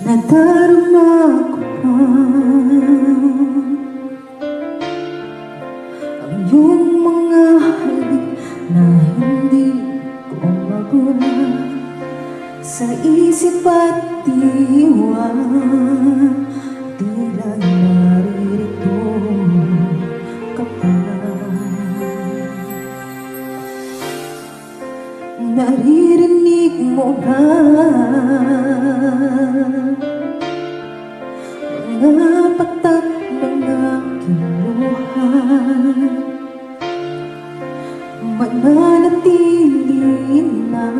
Nadarama ko pa ang iyong mga halik na hindi ko mabura sa isip at diwa. Tila naririto ka pa. Naririnig mo ba mga patak ng aking luha? Mananatili lang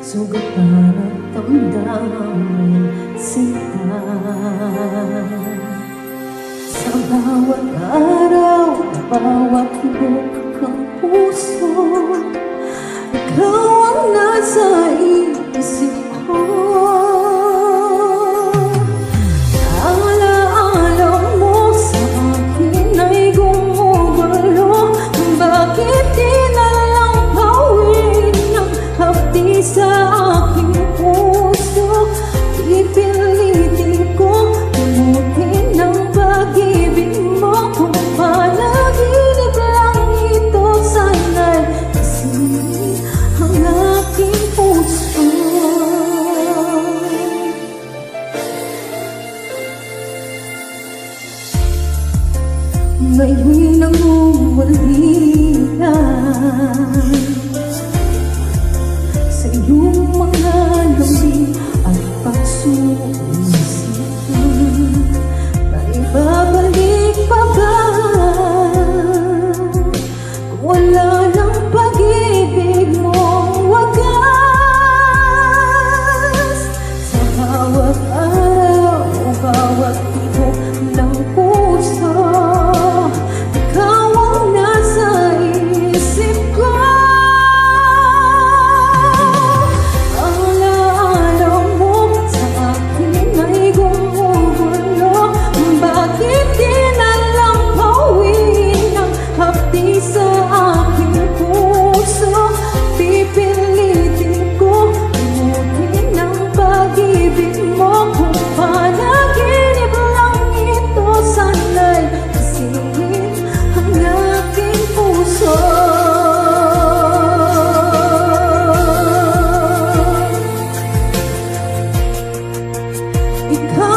sugatan at damdamin sinta. Sa bawat araw, bawat hibok ng puso, ikaw ang nasa isip ko. Alaala mo sa akin ay gumugulo. Bakit di na lang gawin ang hapdi sa aking puso? Pipilitin ko tumutin ang pag-ibig mo. Kung panaginip lang ito, sana'y kasing ang aking puso. Ngayon'y nangungulian sa iyong mga lamig at pagsusulitan. Maibabalik pa ba kung wala ng pag-ibig mong wagas? Sa bawat araw, bawat tibok ng puso, ikaw ang nasa isip ko. Alaala mo sa akin ay gumugulo. Bakit di na lang gawin ang hapdi sa aking puso? Pipilitin ko tumutin ang pag-ibig mo. Kung panaginip lang ito, sana'y kasingin ang aking puso. Ikaw